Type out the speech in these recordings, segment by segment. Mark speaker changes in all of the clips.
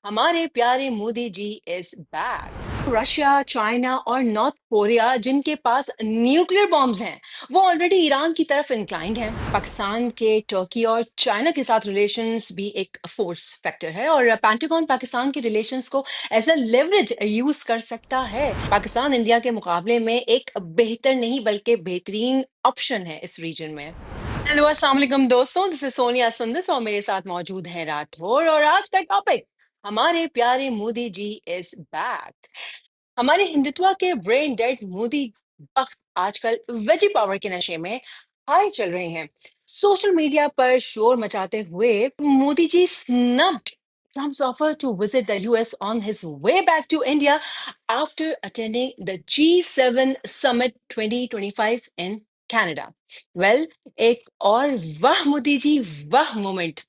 Speaker 1: हमारे प्यारे Modi ji is back. Russia, China और नॉर्थ कोरिया जिनके पास न्यूक्लियर बॉम्ब्स हैं, वो ऑलरेडी ईरान की तरफ इंक्लाइंड हैं। पाकिस्तान के तुर्की और चाइना के साथ रिलेशंस भी एक फोर्स फैक्टर है, और पेंटागन पाकिस्तान के रिलेशंस को एज अ लेवरेज यूज कर सकता है। पाकिस्तान इंडिया के मुकाबले में एक बेहतर नहीं बल्कि बेहतरीन ऑप्शन है इस रीजन में। हेलो, अस्सलाम वालेकुम दोस्तों, दिस इज सोनिया सुंदस और मेरे साथ मौजूद है राठौर। और आज का टॉपिक, हमारे प्यारे मोदी जी इज बैक। हमारे हिंदुत्व के ब्रेन डेड मोदी वक्त आजकल वेजी पावर के नशे में हाई चल रहे हैं। सोशल मीडिया पर शोर मचाते हुए Modi ji snubbed Trump's offer to visit the US on his way back to India after attending the G7 Summit 2025 in Canada. Well, एक और वाह मोदी जी वाह मोमेंट,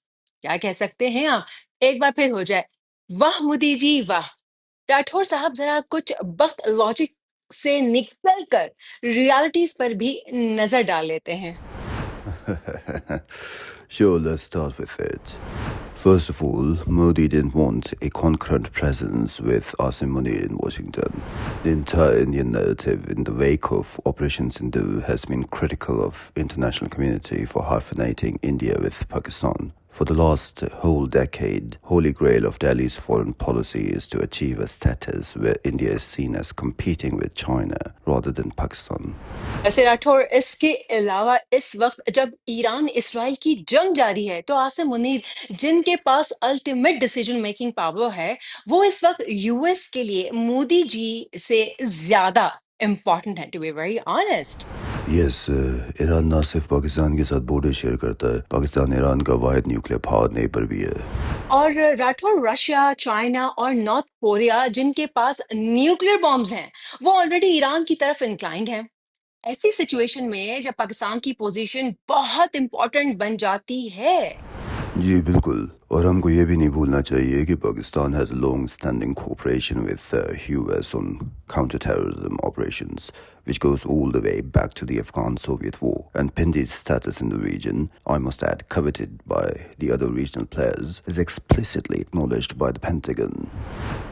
Speaker 1: क्या कह सकते हैं आप? एक बार फिर हो जाए, वाह मोदी जी वाह। राठौर साहब, जरा कुछ वक्त लॉजिक से निकल कर रियलिटीज पर भी नजर डाल लेते हैं।
Speaker 2: Sure, let's start with it. First of all, Modi didn't want a concurrent presence with Asim Munir in Washington. The entire Indian narrative in the wake of Operation Sindhu has been critical of international community for hyphenating India with Pakistan. For the last whole decade, holy grail of Delhi's foreign policy is to achieve a status where India is seen as competing with China rather than Pakistan.
Speaker 1: वैसे राठौर, इसके अलावा इस वक्त जब Iran Israel की जंग जारी है, तो आसिम मुनीर जिनके पास अल्टीमेट डिसीजन मेकिंग पावर है, वो इस वक्त यूएस के लिए मोदी जी से ज्यादा इम्पोर्टेंट है, to be very honest.
Speaker 2: Yes, Iran ना सिर्फ पाकिस्तान के साथ बॉर्डर शेयर करता है, पाकिस्तान ईरान का वाहिद न्यूक्लियर पावर नेबर भी है।
Speaker 1: और राठौर, रशिया, चाइना और नॉर्थ कोरिया जिनके पास न्यूक्लियर बॉम्ब्स हैं, वो ऑलरेडी ईरान की तरफ इंक्लाइंड हैं। ऐसी सिचुएशन में जब पाकिस्तान की पोजीशन बहुत इंपॉर्टेंट बन जाती है।
Speaker 2: जी बिल्कुल, और हमको ये भी नहीं भूलना चाहिए कि Pakistan has a long-standing cooperation with US on counter-terrorism operations, which goes all the way back to the Afghan-Soviet War. And Pindy's status in the region, I must add, coveted by the other regional players, is explicitly acknowledged by the Pentagon.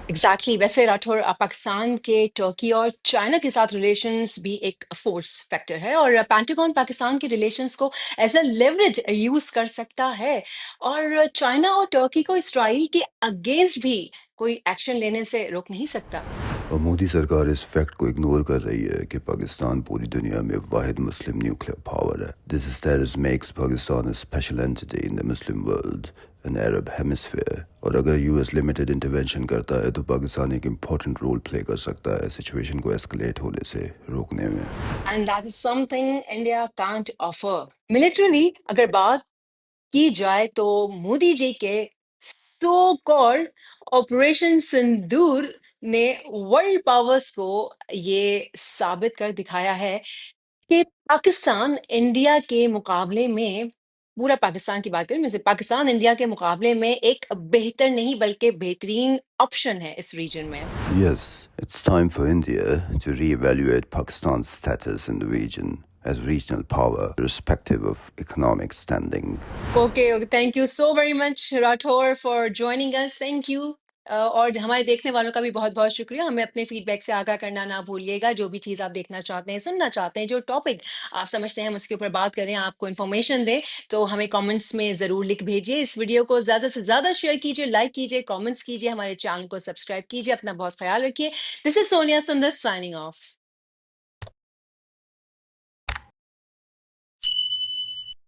Speaker 1: Exactly वैसे राठौर, पाकिस्तान के तुर्की और China के साथ relations भी एक force factor है, और pentagon Pakistan के रिलेशंस को एज अ लेवरेज यूज कर सकता है। और चाइना और तुर्की को इसराइल के अगेंस्ट भी कोई एक्शन लेने से रोक नहीं सकता।
Speaker 2: और मोदी सरकार इस फैक्ट को इग्नोर कर रही है कि पाकिस्तान पूरी दुनिया में वाहिद मुस्लिम न्यूक्लियर पावर है। This status makes Pakistan a special entity in the Muslim world, an Arab hemisphere. और अगर यूएस लिमिटेड इंटरवेंशन करता है तो पाकिस्तान एक इम्पोर्टेंट रोल प्ले कर सकता है सिचुएशन को एस्केलेट होने से रोकने में।
Speaker 1: And that is something India can't offer. Militarily अगर बात की जाए तो मोदी जी के सो कॉल्ड ऑपरेशन सिंदूर ने वर्ल्ड पावर्स को ये साबित कर दिखाया है कि पाकिस्तान इंडिया के मुकाबले में, पूरा पाकिस्तान की बात करें, जैसे पाकिस्तान इंडिया के मुकाबले में एक बेहतर नहीं बल्कि बेहतरीन ऑप्शन है इस रीजन में।
Speaker 2: Yes, it's time for India to reevaluate Pakistan's status in the region as regional power, irrespective of economic standing.
Speaker 1: Okay, thank you so very much Rathore for joining us, thank you. और हमारे देखने वालों का भी बहुत बहुत शुक्रिया। हमें अपने फीडबैक से आगाह करना ना भूलिएगा। जो भी चीज़ आप देखना चाहते हैं, सुनना चाहते हैं, जो टॉपिक आप समझते हैं हम उसके ऊपर बात करें, आपको इन्फॉर्मेशन दें, तो हमें कमेंट्स में ज़रूर लिख भेजिए। इस वीडियो को ज़्यादा से ज़्यादा शेयर कीजिए, लाइक कीजिए, कमेंट्स कीजिए, हमारे चैनल को सब्सक्राइब कीजिए। अपना बहुत ख्याल रखिए। दिस इज सोनिया सुंदर साइनिंग ऑफ।